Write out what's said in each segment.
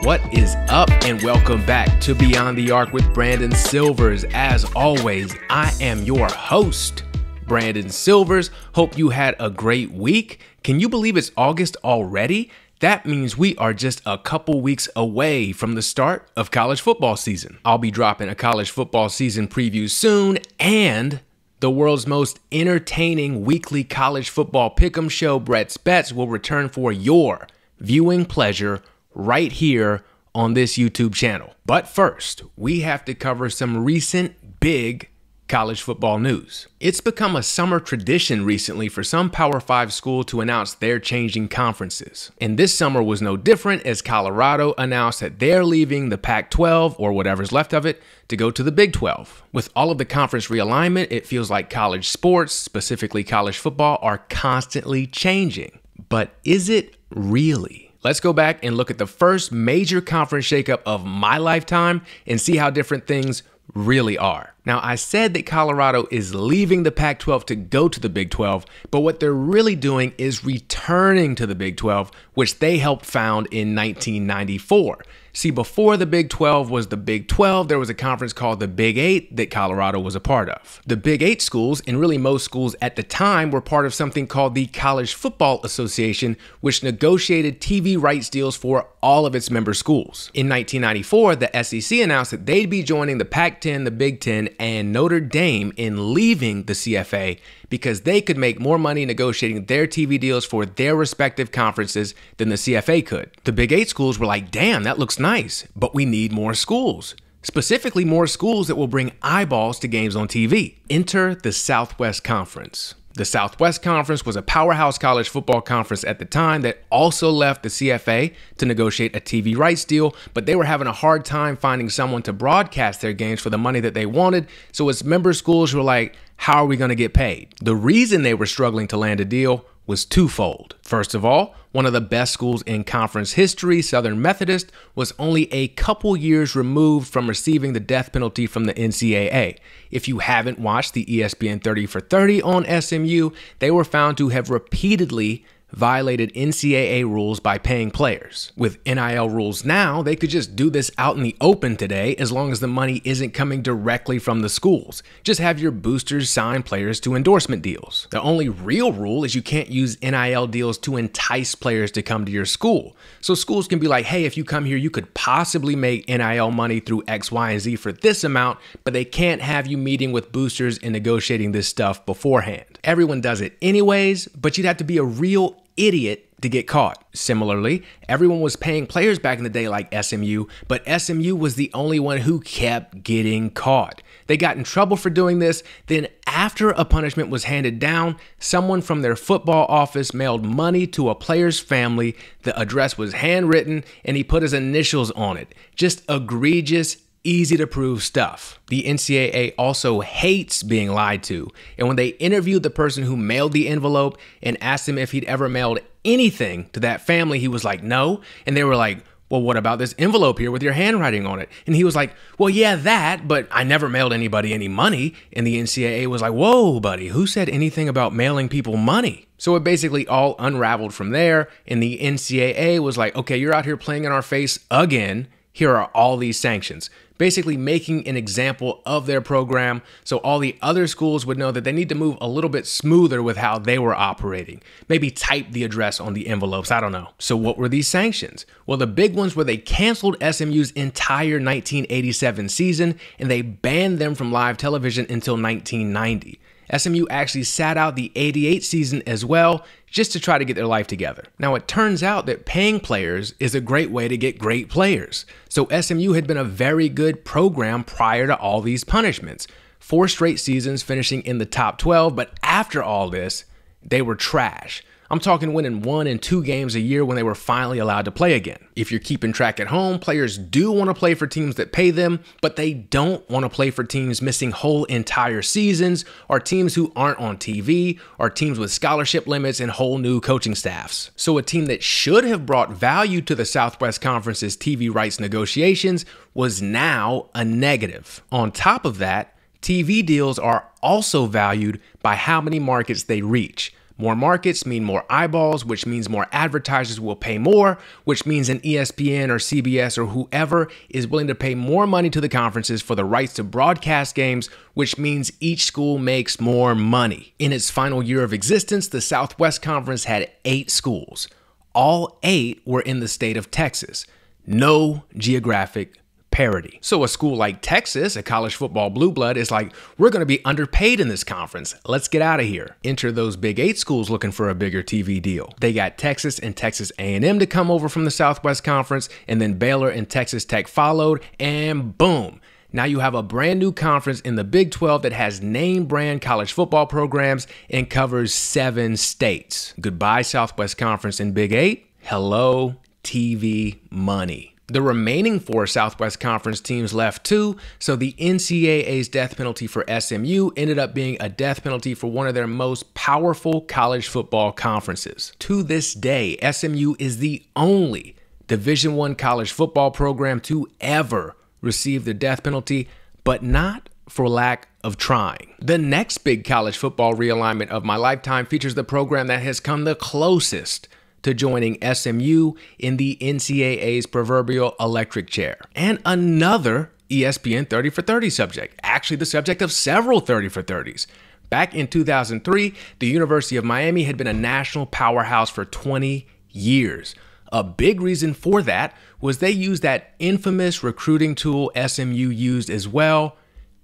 What is up, and welcome back to Beyond the Arc with Brandon Silvers. As always, I am your host, Brandon Silvers. Hope you had a great week. Can you believe it's August already? That means we are just a couple weeks away from the start of college football season. I'll be dropping a college football season preview soon, and the world's most entertaining weekly college football pick'em show, Brett's Bets, will return for your viewing pleasure right here on this YouTube channel. But first, we have to cover some recent big college football news. It's become a summer tradition recently for some Power 5 school to announce they're changing conferences. And this summer was no different, as Colorado announced that they're leaving the Pac-12, or whatever's left of it, to go to the Big 12. With all of the conference realignment, it feels like college sports, specifically college football, are constantly changing. But is it really? Let's go back and look at the first major conference shakeup of my lifetime and see how different things really are. Now, I said that Colorado is leaving the Pac-12 to go to the Big 12, but what they're really doing is returning to the Big 12, which they helped found in 1994. See, before the Big 12 was the Big 12, there was a conference called the Big 8 that Colorado was a part of. The Big 8 schools, and really most schools at the time, were part of something called the College Football Association, which negotiated TV rights deals for all of its member schools. In 1994, the SEC announced that they'd be joining the Pac-10, the Big 10, and Notre Dame in leaving the CFA because they could make more money negotiating their TV deals for their respective conferences than the CFA could. The Big 8 schools were like, damn, that looks nice, but we need more schools. Specifically, more schools that will bring eyeballs to games on TV. Enter the Southwest Conference. The Southwest Conference was a powerhouse college football conference at the time that also left the CFA to negotiate a TV rights deal, but they were having a hard time finding someone to broadcast their games for the money that they wanted, so its member schools were like, how are we going to get paid? The reason they were struggling to land a deal was twofold. First of all, one of the best schools in conference history, Southern Methodist, was only a couple years removed from receiving the death penalty from the NCAA. If you haven't watched the ESPN 30 for 30 on SMU, they were found to have repeatedly violated NCAA rules by paying players. With NIL rules now, they could just do this out in the open today as long as the money isn't coming directly from the schools. Just have your boosters sign players to endorsement deals. The only real rule is you can't use NIL deals to entice players to come to your school. So schools can be like, hey, if you come here, you could possibly make NIL money through X, Y, and Z for this amount, but they can't have you meeting with boosters and negotiating this stuff beforehand. Everyone does it anyways, but you'd have to be a real idiot to get caught. Similarly, everyone was paying players back in the day like SMU, but SMU was the only one who kept getting caught. They got in trouble for doing this. Then after a punishment was handed down, someone from their football office mailed money to a player's family. The address was handwritten and he put his initials on it. Just egregious, easy to prove stuff. The NCAA also hates being lied to. And when they interviewed the person who mailed the envelope and asked him if he'd ever mailed anything to that family, he was like, no. And they were like, well, what about this envelope here with your handwriting on it? And he was like, well, yeah, that, but I never mailed anybody any money. And the NCAA was like, whoa, buddy, who said anything about mailing people money? So it basically all unraveled from there. And the NCAA was like, okay, you're out here playing in our face again. Here are all these sanctions, basically making an example of their program so all the other schools would know that they need to move a little bit smoother with how they were operating. Maybe type the address on the envelopes, I don't know. So what were these sanctions? Well, the big ones were they canceled SMU's entire 1987 season and they banned them from live television until 1990. SMU actually sat out the 88 season as well, just to try to get their life together. Now, it turns out that paying players is a great way to get great players. So SMU had been a very good program prior to all these punishments. 4 straight seasons finishing in the top 12, but after all this, they were trash. I'm talking winning 1 and 2 games a year when they were finally allowed to play again. If you're keeping track at home, players do want to play for teams that pay them, but they don't want to play for teams missing whole entire seasons, or teams who aren't on TV, or teams with scholarship limits and whole new coaching staffs. So a team that should have brought value to the Southwest Conference's TV rights negotiations was now a negative. On top of that, TV deals are also valued by how many markets they reach. More markets mean more eyeballs, which means more advertisers will pay more, which means an ESPN or CBS or whoever is willing to pay more money to the conferences for the rights to broadcast games, which means each school makes more money. In its final year of existence, the Southwest Conference had 8 schools. All 8 were in the state of Texas. No geographic parity. So a school like Texas, a college football blue blood, is like, we're going to be underpaid in this conference. Let's get out of here. Enter those Big 8 schools looking for a bigger TV deal. They got Texas and Texas A&M to come over from the Southwest Conference, and then Baylor and Texas Tech followed, and boom. Now you have a brand new conference in the Big 12 that has name brand college football programs and covers 7 states. Goodbye, Southwest Conference and Big 8. Hello, TV money. The remaining 4 Southwest Conference teams left too, so the NCAA's death penalty for SMU ended up being a death penalty for one of their most powerful college football conferences. To this day, SMU is the only Division I college football program to ever receive the death penalty, but not for lack of trying. The next big college football realignment of my lifetime features the program that has come the closest to joining SMU in the NCAA's proverbial electric chair. And another ESPN 30 for 30 subject, actually the subject of several 30 for 30s. Back in 2003, the University of Miami had been a national powerhouse for 20 years. A big reason for that was they used that infamous recruiting tool SMU used as well,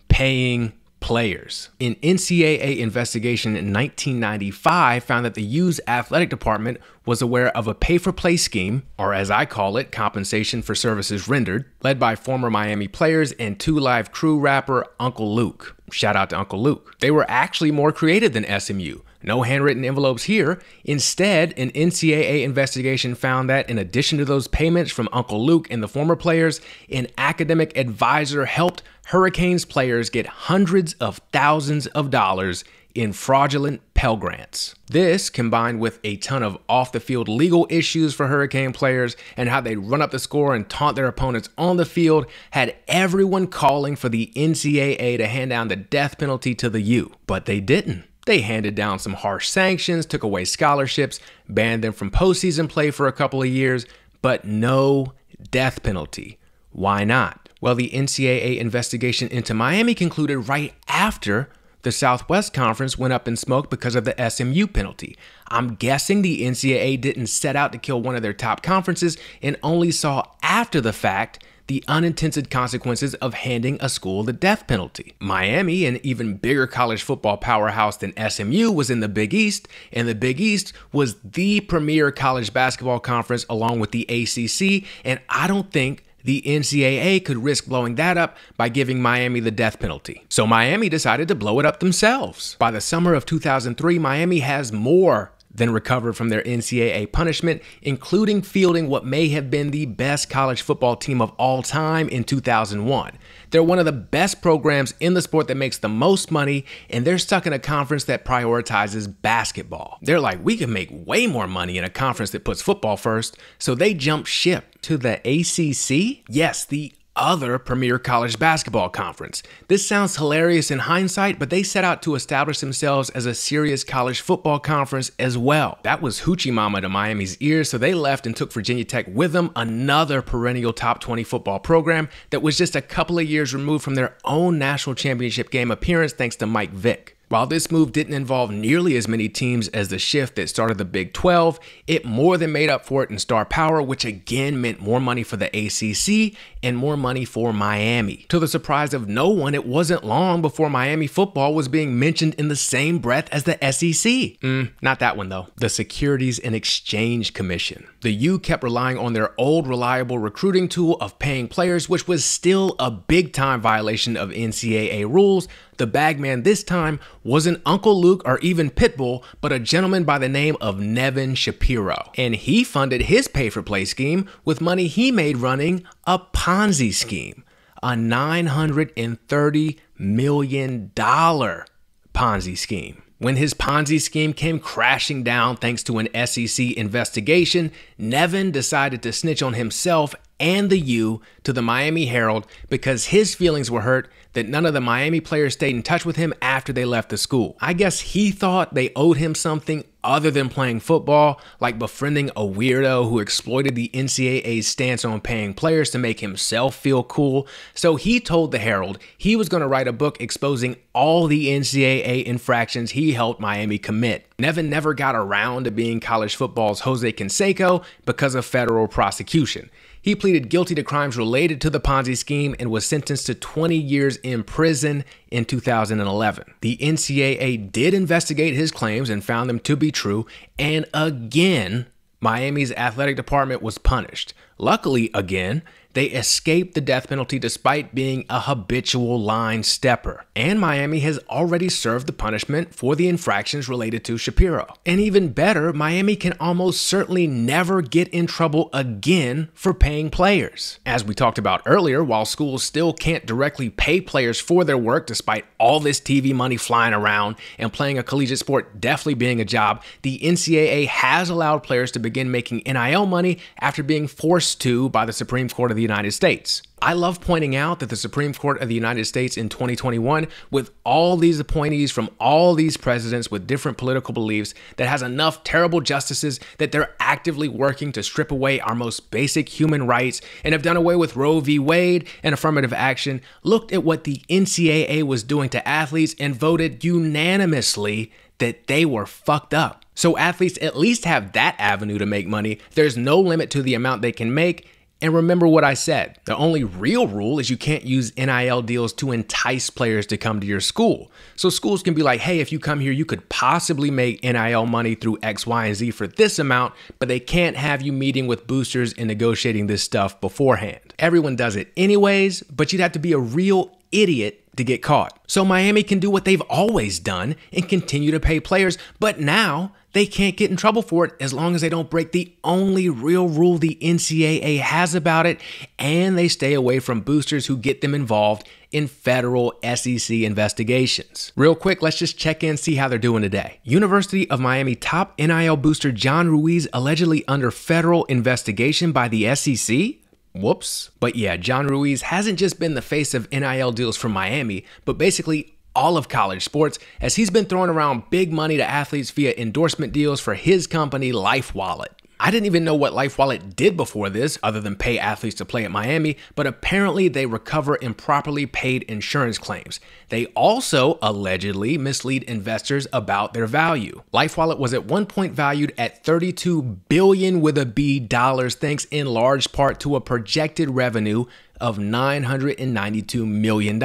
paying players. An NCAA investigation in 1995 found that the U's athletic department was aware of a pay-for-play scheme, or as I call it, compensation for services rendered, led by former Miami players and 2 Live Crew rapper Uncle Luke. Shout out to Uncle Luke. They were actually more creative than SMU. No handwritten envelopes here. Instead, an NCAA investigation found that in addition to those payments from Uncle Luke and the former players, an academic advisor helped Hurricanes players get hundreds of thousands of dollars in fraudulent Pell Grants. This, combined with a ton of off-the-field legal issues for Hurricane players and how they run up the score and taunt their opponents on the field, had everyone calling for the NCAA to hand down the death penalty to the U. But they didn't. They handed down some harsh sanctions, took away scholarships, banned them from postseason play for a couple of years, but no death penalty. Why not? Well, the NCAA investigation into Miami concluded right after the Southwest Conference went up in smoke because of the SMU penalty. I'm guessing the NCAA didn't set out to kill one of their top conferences and only saw after the fact the unintended consequences of handing a school the death penalty. Miami, an even bigger college football powerhouse than SMU, was in the Big East, and the Big East was the premier college basketball conference along with the ACC, and I don't think the NCAA could risk blowing that up by giving Miami the death penalty. So Miami decided to blow it up themselves. By the summer of 2003, Miami has more than recovered from their NCAA punishment, including fielding what may have been the best college football team of all time in 2001. They're one of the best programs in the sport that makes the most money, and they're stuck in a conference that prioritizes basketball. They're like, we can make way more money in a conference that puts football first, so they jump ship to the ACC? Yes, the other premier college basketball conference. This sounds hilarious in hindsight, but they set out to establish themselves as a serious college football conference as well. That was hoochie mama to Miami's ears, so they left and took Virginia Tech with them, another perennial top 20 football program that was just a couple of years removed from their own national championship game appearance thanks to Mike Vick. While this move didn't involve nearly as many teams as the shift that started the Big 12, it more than made up for it in star power, which again meant more money for the ACC and more money for Miami. To the surprise of no one, it wasn't long before Miami football was being mentioned in the same breath as the SEC. Not that one though. The Securities and Exchange Commission. The U kept relying on their old reliable recruiting tool of paying players, which was still a big time violation of NCAA rules. The bagman this time wasn't Uncle Luke or even Pitbull, but a gentleman by the name of Nevin Shapiro. And he funded his pay-for-play scheme with money he made running a Ponzi scheme. A $930 million Ponzi scheme. When his Ponzi scheme came crashing down thanks to an SEC investigation, Nevin decided to snitch on himself and the U to the Miami Herald because his feelings were hurt that none of the Miami players stayed in touch with him after they left the school. I guess he thought they owed him something other than playing football, like befriending a weirdo who exploited the NCAA's stance on paying players to make himself feel cool. So he told the Herald he was going to write a book exposing all the NCAA infractions he helped Miami commit. Nevin never got around to being college football's Jose Canseco because of federal prosecution. He pleaded guilty to crimes related to the Ponzi scheme and was sentenced to 20 years in prison in 2011. The NCAA did investigate his claims and found them to be true, and again, Miami's athletic department was punished. Luckily, again, they escaped the death penalty despite being a habitual line stepper. And Miami has already served the punishment for the infractions related to Shapiro. And even better, Miami can almost certainly never get in trouble again for paying players. As we talked about earlier, while schools still can't directly pay players for their work despite all this TV money flying around and playing a collegiate sport definitely being a job, the NCAA has allowed players to begin making NIL money after being forced to by the Supreme Court of the United States. I love pointing out that the Supreme Court of the United States in 2021, with all these appointees from all these presidents with different political beliefs, that has enough terrible justices that they're actively working to strip away our most basic human rights and have done away with Roe v. Wade and affirmative action, looked at what the NCAA was doing to athletes and voted unanimously that they were fucked up. So athletes at least have that avenue to make money. There's no limit to the amount they can make. And remember what I said, the only real rule is you can't use NIL deals to entice players to come to your school. So schools can be like, hey, if you come here, you could possibly make NIL money through X, Y, and Z for this amount, but they can't have you meeting with boosters and negotiating this stuff beforehand. Everyone does it anyways, but you'd have to be a real idiot to get caught. So Miami can do what they've always done and continue to pay players, but now they can't get in trouble for it as long as they don't break the only real rule the NCAA has about it, and they stay away from boosters who get them involved in federal SEC investigations. Real quick, let's just check in, see how they're doing today. University of Miami top NIL booster John Ruiz allegedly under federal investigation by the SEC? Whoops. But yeah, John Ruiz hasn't just been the face of NIL deals for Miami, but basically all of college sports, as he's been throwing around big money to athletes via endorsement deals for his company, LifeWallet. I didn't even know what LifeWallet did before this, other than pay athletes to play at Miami, but apparently they recover improperly paid insurance claims. They also allegedly mislead investors about their value. LifeWallet was at one point valued at $32 billion with a B dollars, thanks in large part to a projected revenue of $992 million.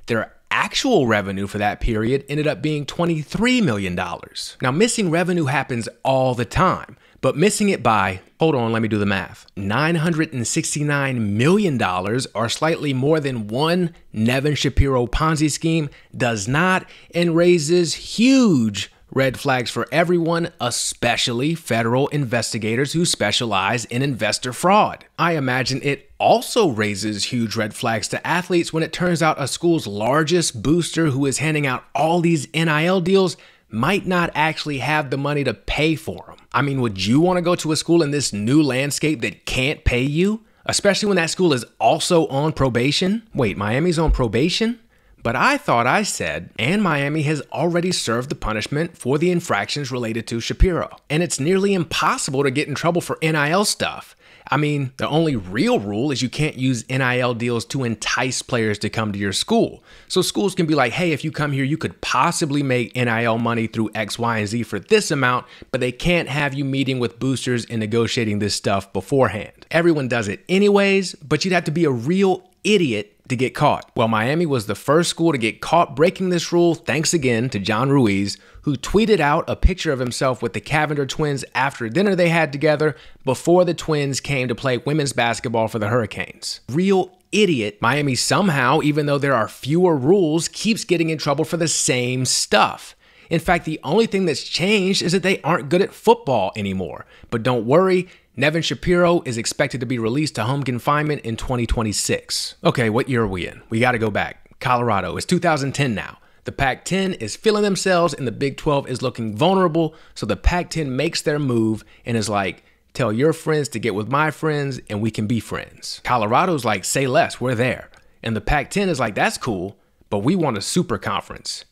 Their actual revenue for that period ended up being $23 million. Now, missing revenue happens all the time, but missing it by, hold on, let me do the math, $969 million, or slightly more than one Nevin Shapiro Ponzi scheme, does not, and raises huge red flags for everyone, especially federal investigators who specialize in investor fraud. I imagine it also raises huge red flags to athletes when it turns out a school's largest booster who is handing out all these NIL deals might not actually have the money to pay for them. I mean, would you want to go to a school in this new landscape that can't pay you? Especially when that school is also on probation? Wait, Miami's on probation? But I thought I said, and Miami has already served the punishment for the infractions related to Shapiro. And it's nearly impossible to get in trouble for NIL stuff. I mean, the only real rule is you can't use NIL deals to entice players to come to your school. So schools can be like, hey, if you come here, you could possibly make NIL money through X, Y, and Z for this amount, but they can't have you meeting with boosters and negotiating this stuff beforehand. Everyone does it anyways, but you'd have to be a real idiot to get caught. Well, Miami was the first school to get caught breaking this rule, thanks again to John Ruiz, who tweeted out a picture of himself with the Cavender twins after dinner they had together before the twins came to play women's basketball for the Hurricanes. Real idiot. Miami somehow, even though there are fewer rules, keeps getting in trouble for the same stuff. In fact, the only thing that's changed is that they aren't good at football anymore. But don't worry, Nevin Shapiro is expected to be released to home confinement in 2026. Okay, what year are we in? We got to go back. Colorado. It's 2010 now. The Pac-10 is feeling themselves and the Big 12 is looking vulnerable, so the Pac-10 makes their move and is like, tell your friends to get with my friends, and we can be friends. Colorado's like, say less, we're there. And the Pac-10 is like, that's cool, but we want a super conference.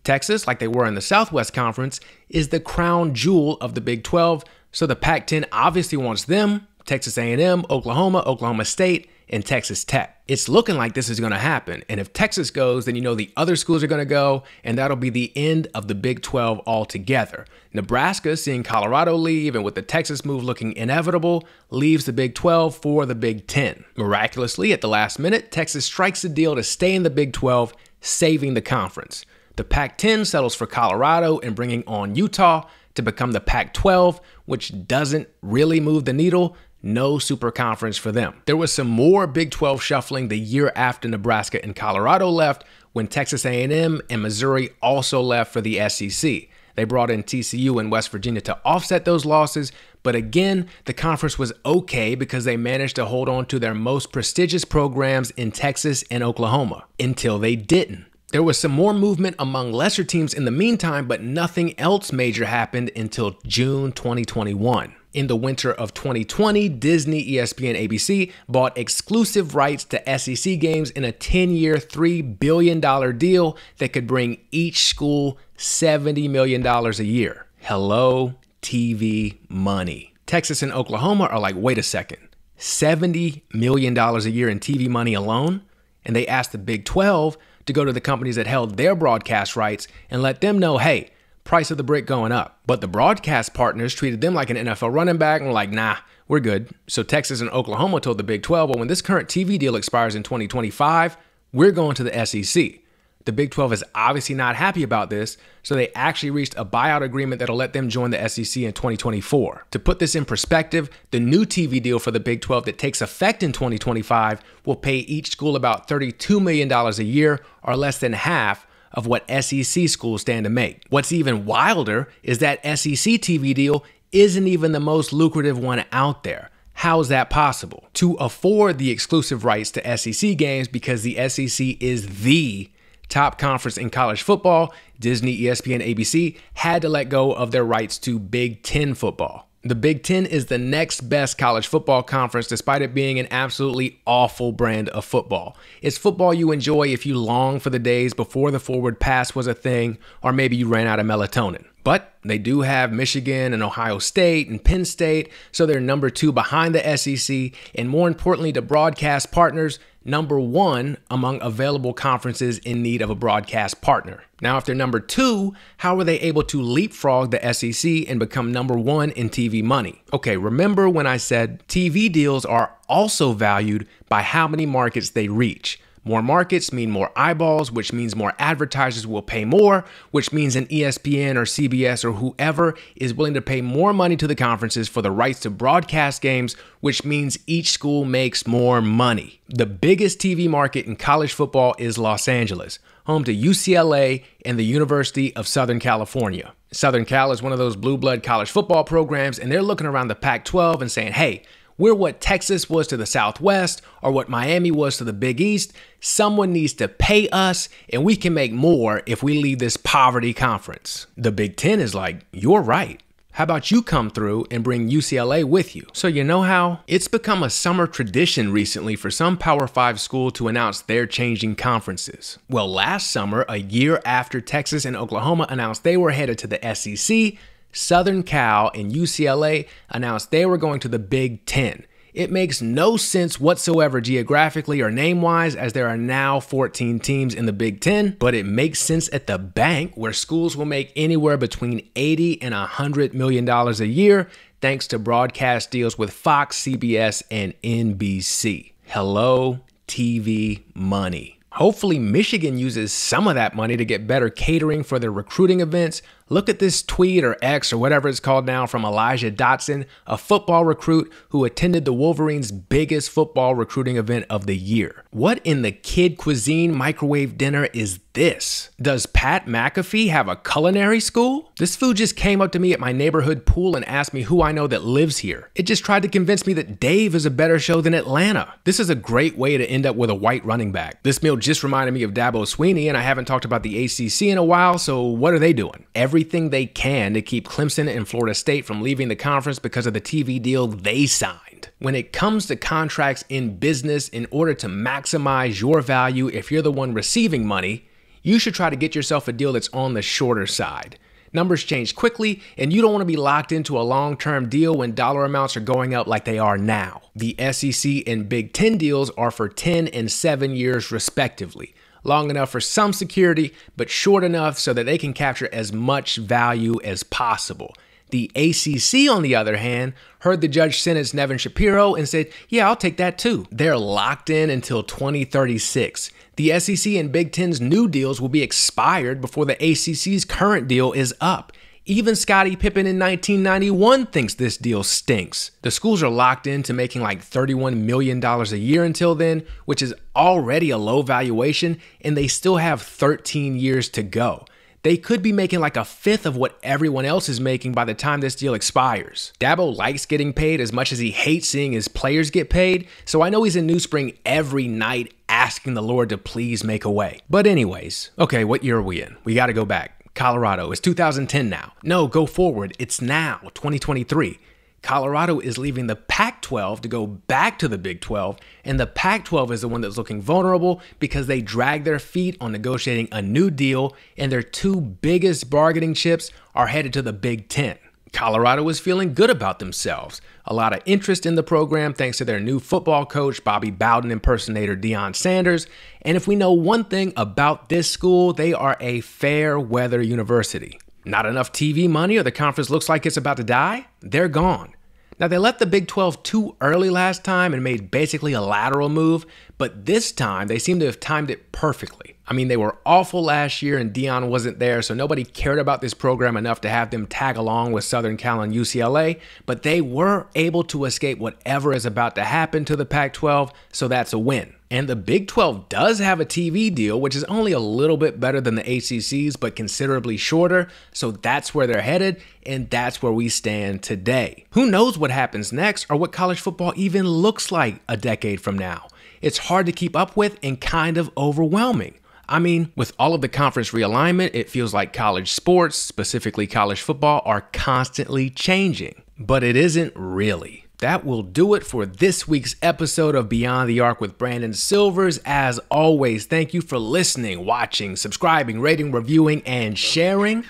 Texas, like they were in the Southwest Conference, is the crown jewel of the Big 12, so the Pac-10 obviously wants them, Texas A&M, Oklahoma, Oklahoma State, and Texas Tech. It's looking like this is going to happen, and if Texas goes, then you know the other schools are going to go, and that'll be the end of the Big 12 altogether. Nebraska, seeing Colorado leave, and with the Texas move looking inevitable, leaves the Big 12 for the Big 10. Miraculously, at the last minute, Texas strikes a deal to stay in the Big 12, saving the conference. The Pac-10 settles for Colorado and bringing on Utah to become the Pac-12, which doesn't really move the needle. No super conference for them. There was some more Big 12 shuffling the year after Nebraska and Colorado left, when Texas A&M and Missouri also left for the SEC. They brought in TCU and West Virginia to offset those losses, but again, the conference was okay because they managed to hold on to their most prestigious programs in Texas and Oklahoma, until they didn't. There was some more movement among lesser teams in the meantime, but nothing else major happened until June 2021. In the winter of 2020, Disney, ESPN, ABC bought exclusive rights to SEC games in a 10-year, $3 billion deal that could bring each school $70 million a year. Hello, TV money. Texas and Oklahoma are like, wait a second, $70 million a year in TV money alone? And they asked the Big 12 to go to the companies that held their broadcast rights and let them know, hey, price of the brick going up. But the broadcast partners treated them like an NFL running back and were like, nah, we're good. So Texas and Oklahoma told the Big 12, well, when this current TV deal expires in 2025, we're going to the SEC. The Big 12 is obviously not happy about this, so they actually reached a buyout agreement that'll let them join the SEC in 2024. To put this in perspective, the new TV deal for the Big 12 that takes effect in 2025 will pay each school about $32 million a year, or less than half of what SEC schools stand to make. What's even wilder is that SEC TV deal isn't even the most lucrative one out there. How is that possible? To afford the exclusive rights to SEC games, because the SEC is the top conference in college football, Disney, ESPN, ABC had to let go of their rights to Big 10 football. The Big 10 is the next best college football conference, despite it being an absolutely awful brand of football. It's football you enjoy if you long for the days before the forward pass was a thing, or maybe you ran out of melatonin. But they do have Michigan and Ohio State and Penn State, so they're number 2 behind the SEC, and more importantly to broadcast partners, number 1 among available conferences in need of a broadcast partner. Now, if they're number 2, how were they able to leapfrog the SEC and become number 1 in TV money? Okay, remember when I said TV deals are also valued by how many markets they reach. More markets mean more eyeballs, which means more advertisers will pay more, which means an ESPN or CBS or whoever is willing to pay more money to the conferences for the rights to broadcast games, which means each school makes more money. The biggest TV market in college football is Los Angeles, home to UCLA and the University of Southern California. Southern Cal is one of those blue blood college football programs, and they're looking around the Pac-12 and saying, hey, we're what Texas was to the Southwest, or what Miami was to the Big East. Someone needs to pay us, and we can make more if we leave this poverty conference. The Big 10 is like, you're right. How about you come through and bring UCLA with you? So you know how? It's become a summer tradition recently for some Power 5 school to announce they're changing conferences. Well, last summer, a year after Texas and Oklahoma announced they were headed to the SEC, Southern Cal and UCLA announced they were going to the Big 10. It makes no sense whatsoever geographically or name-wise, as there are now 14 teams in the Big 10, but it makes sense at the bank, where schools will make anywhere between $80 and $100 million a year thanks to broadcast deals with Fox, CBS, and NBC. Hello, TV money. Hopefully Michigan uses some of that money to get better catering for their recruiting events. Look at this tweet, or X, or whatever it's called now, from Elijah Dotson, a football recruit who attended the Wolverines' biggest football recruiting event of the year. What in the kid cuisine microwave dinner is this? Does Pat McAfee have a culinary school? This food just came up to me at my neighborhood pool and asked me who I know that lives here. It just tried to convince me that Dave is a better show than Atlanta. This is a great way to end up with a white running back. This meal just reminded me of Dabo Sweeney, and I haven't talked about the ACC in a while, so what are they doing? Every everything they can to keep Clemson and Florida State from leaving the conference because of the TV deal they signed. When it comes to contracts in business, in order to maximize your value if you're the one receiving money, you should try to get yourself a deal that's on the shorter side. Numbers change quickly, and you don't want to be locked into a long-term deal when dollar amounts are going up like they are now. The SEC and Big Ten deals are for 10 and 7 years respectively. Long enough for some security, but short enough so that they can capture as much value as possible. The ACC, on the other hand, heard the judge sentence Nevin Shapiro and said, yeah, I'll take that too. They're locked in until 2036. The SEC and Big Ten's new deals will be expired before the ACC's current deal is up. Even Scottie Pippen in 1991 thinks this deal stinks. The schools are locked into making like $31 million a year until then, which is already a low valuation, and they still have 13 years to go. They could be making like a fifth of what everyone else is making by the time this deal expires. Dabo likes getting paid as much as he hates seeing his players get paid, so I know he's in New Spring every night asking the Lord to please make a way. But anyways, okay, what year are we in? We gotta go back. Colorado, it's 2010 now. No, go forward, it's now, 2023. Colorado is leaving the Pac-12 to go back to the Big 12, and the Pac-12 is the one that's looking vulnerable because they drag their feet on negotiating a new deal, and their two biggest bargaining chips are headed to the Big 10. Colorado is feeling good about themselves. A lot of interest in the program thanks to their new football coach, Bobby Bowden impersonator Deion Sanders. And if we know one thing about this school, they are a fair weather university. Not enough TV money or the conference looks like it's about to die? They're gone. Now, they left the Big 12 too early last time and made basically a lateral move, but this time they seem to have timed it perfectly. I mean, they were awful last year and Deion wasn't there, so nobody cared about this program enough to have them tag along with Southern Cal and UCLA, but they were able to escape whatever is about to happen to the Pac-12, so that's a win. And the Big 12 does have a TV deal, which is only a little bit better than the ACC's, but considerably shorter. So that's where they're headed, and that's where we stand today. Who knows what happens next or what college football even looks like a decade from now? It's hard to keep up with and kind of overwhelming. I mean, with all of the conference realignment, it feels like college sports, specifically college football, are constantly changing. But it isn't really. That will do it for this week's episode of Beyond the Arc with Brandon Silvers. As always, thank you for listening, watching, subscribing, rating, reviewing, and sharing.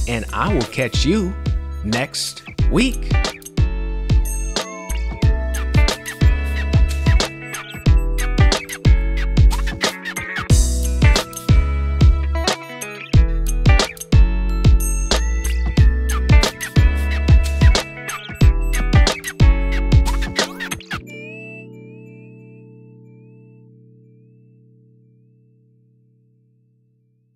And I will catch you next week.